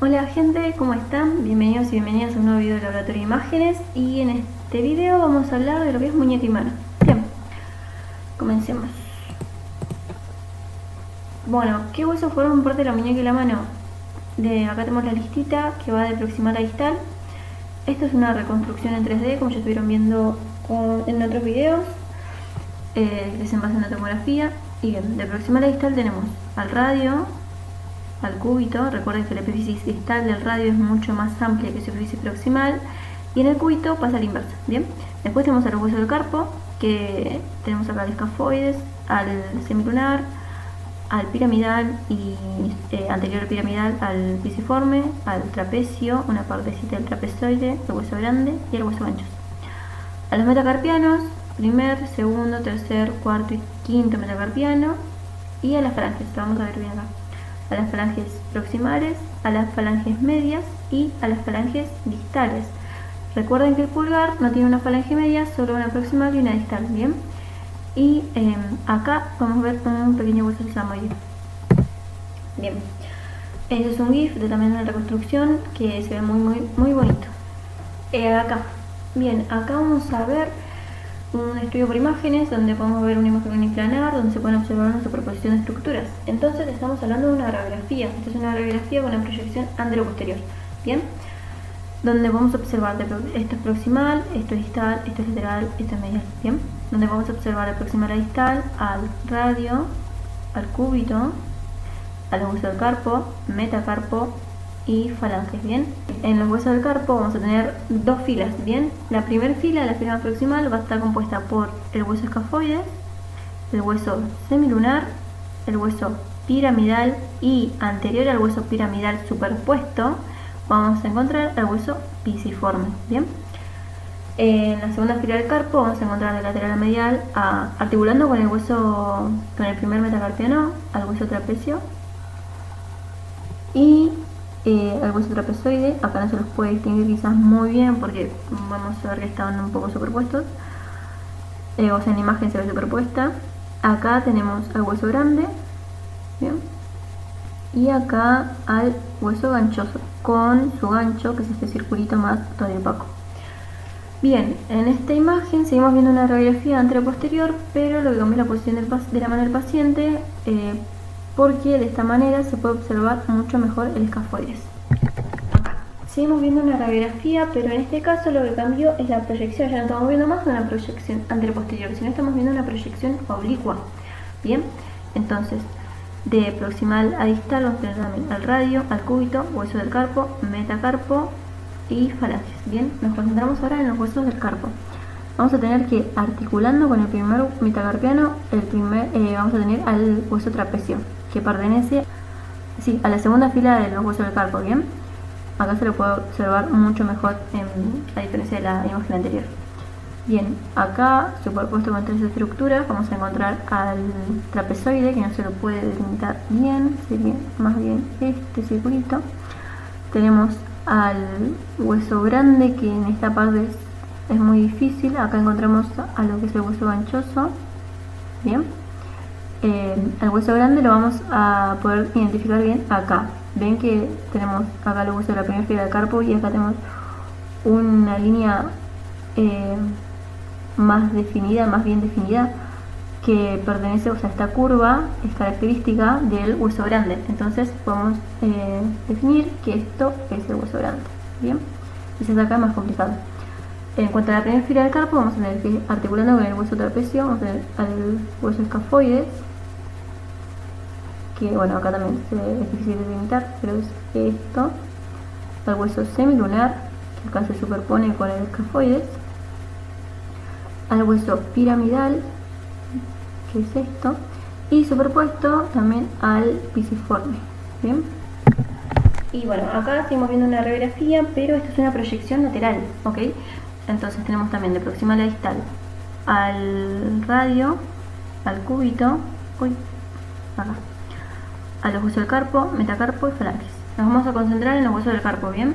Hola gente, ¿cómo están? Bienvenidos y bienvenidas a un nuevo video de Laboratorio de Imágenes. Y en este video vamos a hablar de lo que es muñeca y mano. Bien, comencemos. Bueno, ¿qué huesos forman parte de la muñeca y la mano? Acá tenemos la listita que va de proximal a distal. Esto es una reconstrucción en 3D, como ya estuvieron viendo en otros videos, que se basan en la tomografía. Y bien, de proximal a distal tenemos al radio, al cúbito. Recuerden que la epífisis distal del radio es mucho más amplia que su epífisis proximal, y en el cúbito pasa a la inversa. Bien, después tenemos a los huesos del carpo, que tenemos acá al escafoides, al semilunar, al piramidal y anterior piramidal, al pisiforme, al trapecio, una partecita del trapezoide, el hueso grande y el hueso ancho. A los metacarpianos, primer, segundo, tercer, cuarto y quinto metacarpiano, y a las falanges, lo vamos a ver bien acá. A las falanges proximales, a las falanges medias y a las falanges distales. Recuerden que el pulgar no tiene una falange media, solo una proximal y una distal, ¿bien? Y acá vamos a ver un pequeño hueso sesamoide. Bien, este es un GIF de también una reconstrucción que se ve muy bonito. Acá, bien, acá vamos a ver un estudio por imágenes donde podemos ver una imagen uniplanar donde se pueden observar una superposición de estructuras. Entonces estamos hablando de una radiografía. Esta es una radiografía con una proyección antero-posterior, bien, donde vamos a observar esto es proximal, esto es distal, esto es lateral, esto es medial, bien, donde vamos a observar el proximal a distal, al radio, al cúbito, a los huesos del carpo, metacarpo y falanges, bien. En los huesos del carpo vamos a tener dos filas, bien. La primera fila, la fila proximal, va a estar compuesta por el hueso escafoides, el hueso semilunar, el hueso piramidal, y anterior al hueso piramidal superpuesto vamos a encontrar el hueso pisiforme, bien. En la segunda fila del carpo vamos a encontrar de lateral a medial, articulando con el hueso, con el primer metacarpiano, al hueso trapecio y el hueso trapezoide. Acá no se los puede distinguir quizás muy bien porque vamos a ver que estaban un poco superpuestos, o sea, en la imagen se ve superpuesta. Acá tenemos al hueso grande, bien, y acá al hueso ganchoso con su gancho, que es este circulito más radiopaco. Bien, en esta imagen seguimos viendo una radiografía anteroposterior, pero lo que cambia es la posición de la mano del paciente, porque de esta manera se puede observar mucho mejor el escafoides. Seguimos viendo una radiografía, pero en este caso lo que cambió es la proyección. Ya no estamos viendo más una proyección anteroposterior, sino estamos viendo una proyección oblicua. Bien, entonces de proximal a distal vamos a tener también al radio, al cúbito, hueso del carpo, metacarpo y falanges. Bien, nos concentramos ahora en los huesos del carpo. Vamos a tener que, articulando con el primer metacarpiano, vamos a tener al hueso trapecio, que pertenece a la segunda fila de los huesos del carpo, bien. Acá se lo puede observar mucho mejor a diferencia de la imagen anterior. Bien, acá superpuesto con tres estructuras vamos a encontrar al trapezoide, que no se lo puede delimitar bien, sería más bien este circulito. Tenemos al hueso grande, que en esta parte es muy difícil. Acá encontramos a lo que es el hueso ganchoso, bien. El hueso grande lo vamos a poder identificar bien acá. Ven que tenemos acá el hueso de la primera fila del carpo y acá tenemos una línea más definida, más bien definida, que pertenece, o sea, esta curva es característica del hueso grande. Entonces podemos definir que esto es el hueso grande, bien. Quizás acá es más complicado. En cuanto a la primera fila del carpo, vamos a tener que, articulando con el hueso trapecio, vamos a tener al hueso escafoides, que bueno, acá también es difícil de delimitar, pero es esto, al hueso semilunar, que acá se superpone con el escafoides, al hueso piramidal, que es esto, y superpuesto también al pisiforme, bien. Y bueno, acá seguimos viendo una radiografía, pero esto es una proyección lateral, ¿ok? Entonces tenemos también de proximal a distal al radio, al cúbito, acá, a los huesos del carpo, metacarpo y falanges. Nos vamos a concentrar en los huesos del carpo, bien,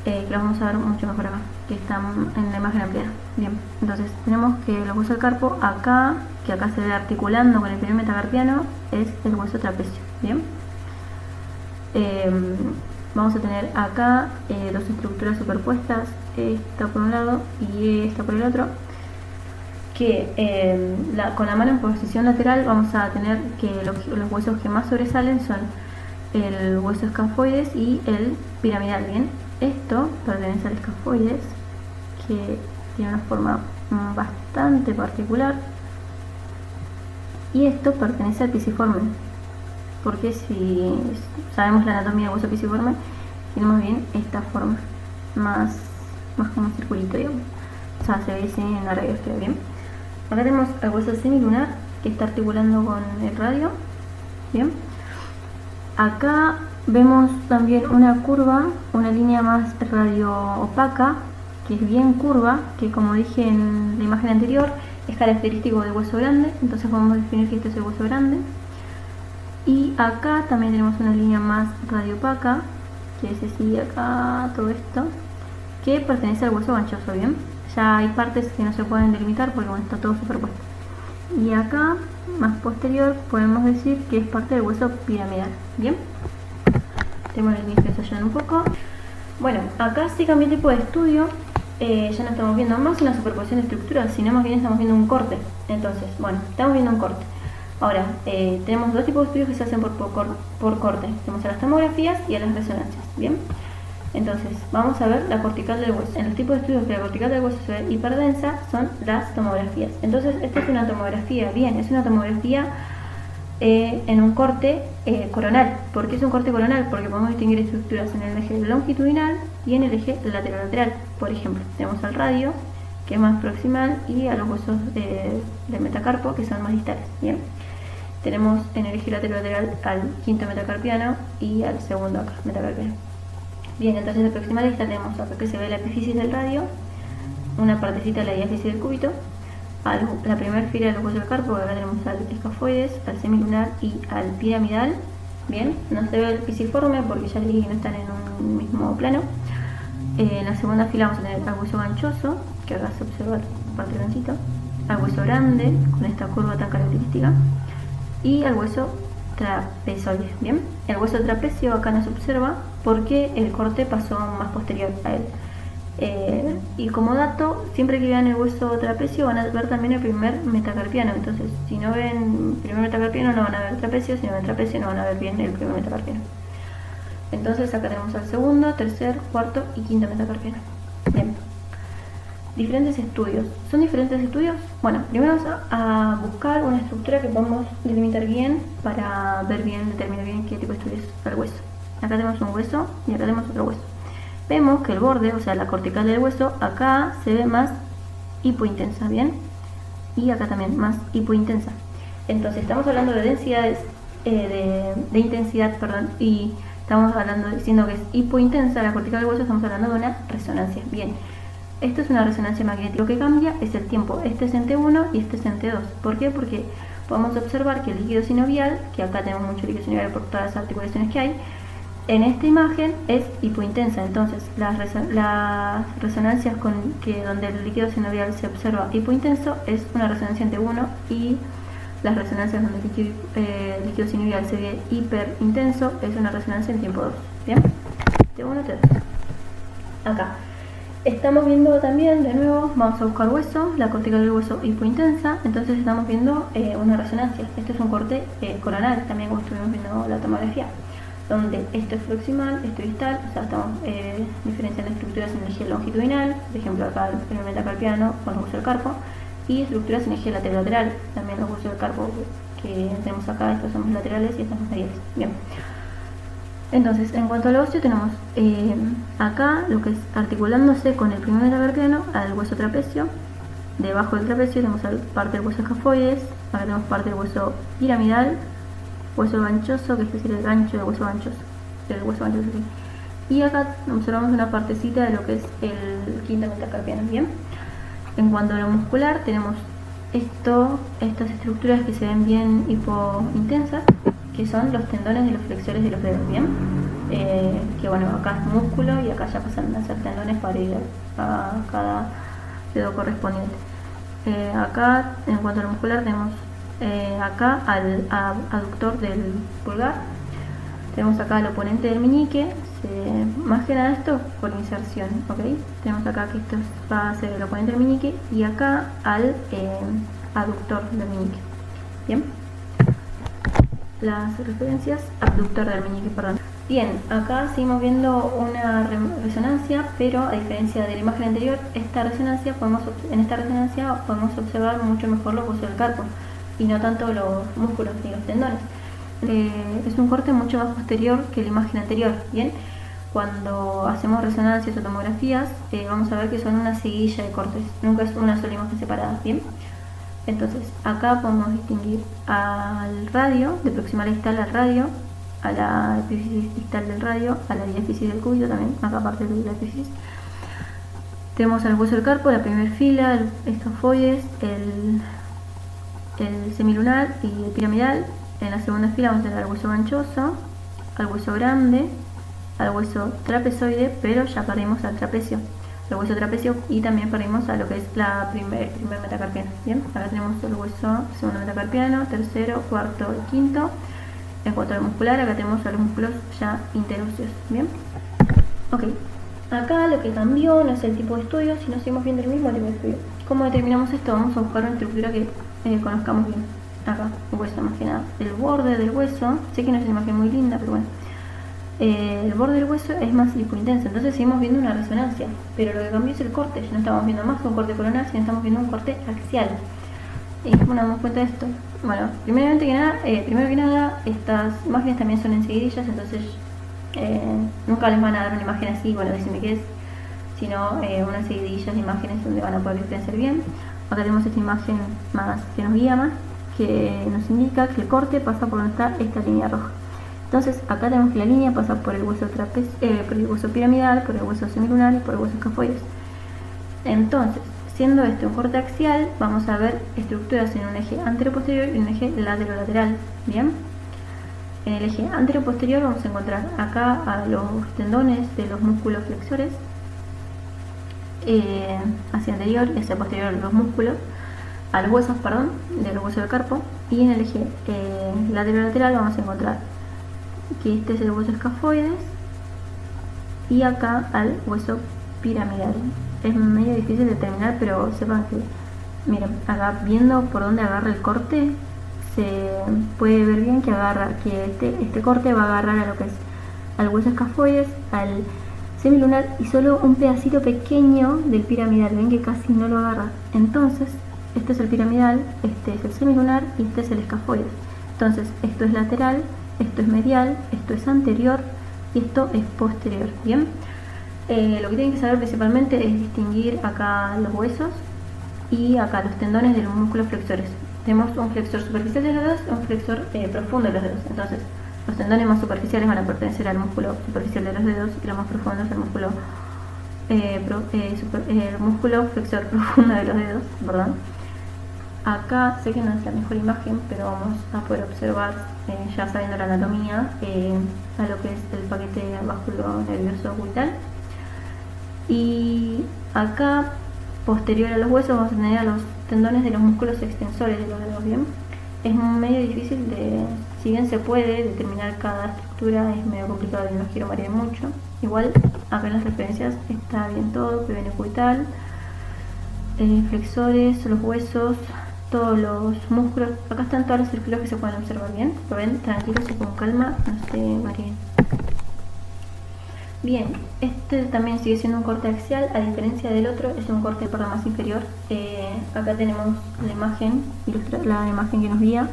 que los vamos a ver mucho mejor acá, que están en la imagen ampliada. Bien, entonces tenemos que los huesos del carpo acá, que acá se ve articulando con el primer metacarpiano, es el hueso trapecio, bien. vamos a tener acá dos estructuras superpuestas, esta por un lado y esta por el otro, que con la mano en posición lateral vamos a tener que los huesos que más sobresalen son el hueso escafoides y el piramidal. Bien, esto pertenece al escafoides, que tiene una forma bastante particular, y esto pertenece al pisiforme, porque si sabemos la anatomía del hueso pisiforme, tiene más bien esta forma, más como un circulito, digamos. O sea, se ve así en la radiografía. Bien, acá tenemos el hueso semilunar, que está articulando con el radio. Bien, acá vemos también una curva, una línea más radio opaca, que es bien curva, que como dije en la imagen anterior, es característico del hueso grande, entonces podemos definir que este es el hueso grande. Y acá también tenemos una línea más radio opaca, que es así, acá todo esto, que pertenece al hueso ganchoso. Bien, ya hay partes que no se pueden delimitar porque bueno, está todo superpuesto. Y acá, más posterior, podemos decir que es parte del hueso piramidal. Bien, tenemos el inicio ensayando un poco. Bueno, acá sí cambié tipo de estudio. Ya no estamos viendo más una superposición de estructuras, sino más bien estamos viendo un corte. Entonces, bueno, estamos viendo un corte. Ahora, tenemos dos tipos de estudios que se hacen por corte. Tenemos a las tomografías y a las resonancias. Bien, entonces vamos a ver la cortical del hueso. En los tipos de estudios que la cortical del hueso se ve hiperdensa son las tomografías. Entonces, esta es una tomografía. Bien, es una tomografía en un corte coronal. ¿Por qué es un corte coronal? Porque podemos distinguir estructuras en el eje longitudinal y en el eje lateral. Por ejemplo, tenemos al radio, que es más proximal, y a los huesos del metacarpo, que son más distales. Bien, tenemos en el eje lateral al quinto metacarpiano y al segundo acá, metacarpiano. Bien, entonces de proximal y distal tenemos acá que se ve la epífisis del radio, una partecita de la diáfisis del cúbito, la primera fila de los huesos del carpo, acá tenemos al escafoides, al semilunar y al piramidal. Bien, no se ve el pisiforme porque ya les dije que no están en un mismo plano. En la segunda fila vamos a tener al hueso ganchoso, que acá se observa parte grancito, al hueso grande, con esta curva tan característica, y al hueso trapezoide. Bien, el hueso trapecio acá no se observa porque el corte pasó más posterior a él. Y como dato, siempre que vean el hueso trapecio van a ver también el primer metacarpiano. Entonces, si no ven el primer metacarpiano no van a ver el trapecio, si no ven el trapecio no van a ver bien el primer metacarpiano. Entonces acá tenemos al segundo, tercer, cuarto y quinto metacarpiano. Bien, diferentes estudios. ¿Son diferentes estudios? Bueno, primero vamos a buscar una estructura que podamos delimitar bien para ver bien, determinar bien qué tipo de estudio es el hueso. Acá tenemos un hueso y acá tenemos otro hueso. Vemos que el borde, o sea la cortical del hueso, acá se ve más hipointensa, ¿bien? Y acá también más hipointensa. Entonces estamos hablando de densidades, de intensidad, perdón, y estamos hablando, diciendo que es hipointensa la cortical del hueso, estamos hablando de una resonancia. Bien, esto es una resonancia magnética. Lo que cambia es el tiempo. Este es en T1 y este es en T2. ¿Por qué? Porque podemos observar que el líquido sinovial, que acá tenemos mucho líquido sinovial por todas las articulaciones que hay, en esta imagen es hipointensa. Entonces las resonancias donde el líquido sinovial se observa hipointenso es una resonancia en T1, y las resonancias donde el líquido sinovial se ve hiperintenso es una resonancia en tiempo 2. Bien, T1, T2. Acá estamos viendo también, de nuevo, vamos a buscar hueso, la cortical del hueso hipointensa. Entonces estamos viendo una resonancia. Este es un corte coronal, también como estuvimos viendo la tomografía, donde esto es proximal, esto es distal. O sea, estamos diferenciando estructuras en el eje longitudinal, por ejemplo acá el primer metacarpiano con los huesos del carpo, y estructuras en eje lateral, también los huesos del carpo que tenemos acá, estos son los laterales y estos son mediales. Bien, entonces en cuanto al óseo tenemos acá lo que es articulándose con el primer metacarpiano al hueso trapecio. Debajo del trapecio tenemos parte del hueso escafoides, acá tenemos parte del hueso piramidal, hueso ganchoso, que es decir el gancho del hueso ganchoso, aquí. Y acá observamos una partecita de lo que es el quinto metacarpiano. Bien, en cuanto a lo muscular tenemos estas estructuras que se ven bien hipointensas, que son los tendones de los flexores de los dedos. Bien, que bueno, acá es músculo y acá ya pasan a ser tendones para ir a cada dedo correspondiente. Acá en cuanto a lo muscular tenemos acá al aductor del pulgar, Tenemos acá el oponente del meñique, más que nada esto por inserción, ¿ok? Tenemos acá que esto va a ser el oponente del meñique y acá al aductor del meñique. Bien, las referencias, abductor del meñique, perdón. Bien, acá seguimos viendo una resonancia, pero a diferencia de la imagen anterior, en esta resonancia podemos observar mucho mejor los huesos del carpo y no tanto los músculos ni los tendones. Es un corte mucho más posterior que la imagen anterior. Bien, cuando hacemos resonancias o tomografías vamos a ver que son una seguidilla de cortes, nunca es una sola imagen separada. Bien, entonces acá podemos distinguir al radio, de proximal distal al radio, a la epífisis distal del radio, a la diáfisis del cúbito también, acá aparte de la epífisis. Tenemos al hueso del carpo, la primera fila, el escafoides, el semilunar y el piramidal. En la segunda fila vamos a tener al hueso ganchoso, al hueso grande, al hueso trapezoide, pero ya perdimos al trapecio, el hueso trapecio, y también perdimos a lo que es el primer metacarpiano. Bien, acá tenemos el hueso segundo metacarpiano, tercero, cuarto y quinto. En cuanto al muscular, acá tenemos a los músculos ya interóseos. Bien, ok. Acá lo que cambió no es el tipo de estudio, sino seguimos viendo el mismo tipo de estudio. ¿Cómo determinamos esto? Vamos a buscar una estructura que conozcamos bien. Acá, el hueso más que nada. El borde del hueso, sé que no es una imagen muy linda, pero bueno. El borde del hueso es más silicointenso, entonces seguimos viendo una resonancia. Pero lo que cambió es el corte, ya no estamos viendo más un corte coronal, sino estamos viendo un corte axial. ¿Y cómo nos damos cuenta de esto? Bueno, primero que nada, estas imágenes también son en seguidillas, entonces nunca les van a dar una imagen así, bueno, decime qué es, sino unas seguidillas de imágenes donde van a poder diferenciar bien. Acá tenemos esta imagen más que nos guía más, que nos indica que el corte pasa por donde está esta línea roja. Entonces acá tenemos que la línea pasa por el hueso por el hueso piramidal, por el hueso semilunar y por el hueso escafoides. Entonces, siendo este un corte axial, vamos a ver estructuras en un eje anteroposterior y un eje lateral. Bien, en el eje anteroposterior vamos a encontrar acá a los tendones de los músculos flexores, hacia anterior y hacia posterior los músculos, a los huesos, perdón, de los huesos del carpo, y en el eje lateral vamos a encontrar que este es el hueso escafoides y acá al hueso piramidal. Es medio difícil de determinar, pero sepan que, miren, acá viendo por dónde agarra el corte, se puede ver bien que este corte va a agarrar a lo que es al hueso escafoides, al semilunar y solo un pedacito pequeño del piramidal. Ven que casi no lo agarra. Entonces, este es el piramidal, este es el semilunar y este es el escafoides. Entonces, esto es lateral, esto es medial, esto es anterior y esto es posterior. Bien, lo que tienen que saber principalmente es distinguir acá los huesos y acá los tendones de los músculos flexores. Tenemos un flexor superficial de los dedos y un flexor profundo de los dedos. Entonces, los tendones más superficiales van a pertenecer al músculo superficial de los dedos y los más profundos al músculo el músculo flexor profundo de los dedos, ¿verdad? Acá sé que no es la mejor imagen, pero vamos a poder observar, ya sabiendo la anatomía, a lo que es el paquete vasculo nervioso cubital. Y acá, posterior a los huesos, vamos a tener a los tendones de los músculos extensores de los dedos. Bien, es medio difícil si bien se puede determinar cada estructura, es medio complicado y no los quiero marear mucho. Igual, acá en las referencias está bien todo: pebene cubital, flexores, los huesos, todos los músculos. Acá están todas las estructuras que se pueden observar bien. Lo ven, tranquilos y con calma, no se mareen. Bien, este también sigue siendo un corte axial, a diferencia del otro, es un corte por la más inferior. Acá tenemos la imagen que nos guía,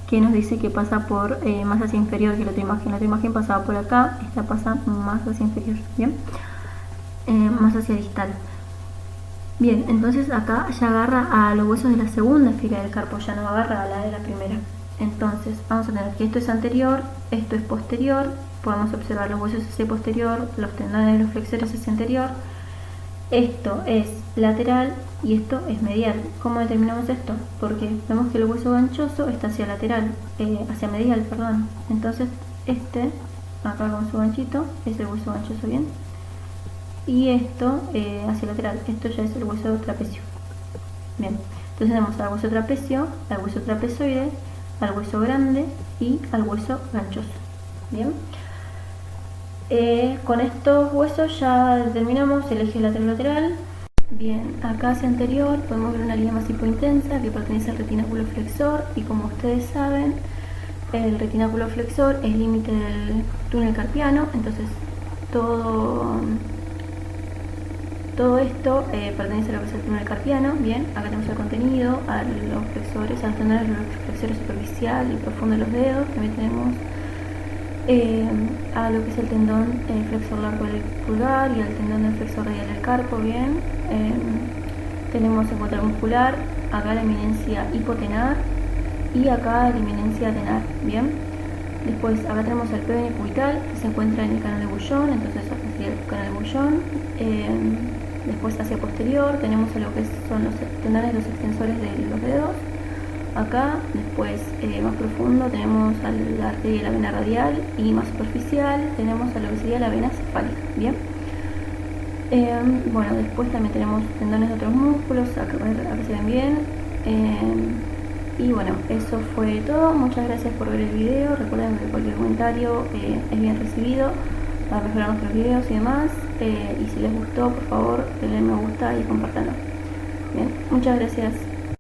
que nos dice que pasa por más hacia inferior que la otra imagen pasaba por acá, esta pasa más hacia inferior, bien, más hacia distal. Bien, entonces acá ya agarra a los huesos de la segunda fila del carpo, ya no agarra a la de la primera. Entonces vamos a tener que esto es anterior, esto es posterior, podemos observar los huesos hacia posterior, los tendones de los flexores hacia anterior, esto es lateral y esto es medial. ¿Cómo determinamos esto? Porque vemos que el hueso ganchoso está hacia hacia medial, perdón. Entonces acá con su ganchito, es el hueso ganchoso, bien. Y esto hacia lateral, esto ya es el hueso trapecio. Bien, entonces tenemos al hueso trapecio, al hueso trapezoide, al hueso grande y al hueso ganchoso. Bien. Con estos huesos ya determinamos el eje lateral. Bien, acá hacia anterior podemos ver una línea más hipointensa que pertenece al retináculo flexor, y como ustedes saben, el retináculo flexor es límite del túnel carpiano, entonces todo esto pertenece a lo que es el túnel carpiano. Bien, acá tenemos el contenido, a los flexores, a los tendones, los flexores superficial y profundo de los dedos. También tenemos a lo que es el tendón flexor largo del pulgar y al tendón del flexor radial del carpo. Bien, tenemos el cuadrado muscular, acá la eminencia hipotenar y acá la eminencia tenar. Bien, después acá tenemos el pene cubital que se encuentra en el canal de Bouchon, entonces acá sería el canal de Bouchon. Después hacia posterior tenemos a lo que son los tendones, los extensores de los dedos. Acá, después más profundo tenemos a la arteria y la vena radial, y más superficial tenemos a lo que sería la vena cefálica. Bien. Bueno, después también tenemos tendones de otros músculos, acá se ven bien. Y bueno, eso fue todo. Muchas gracias por ver el video. Recuerden que cualquier comentario es bien recibido para mejorar nuestros videos y demás. Y si les gustó, por favor denle me gusta y compártanlo. Bien, muchas gracias.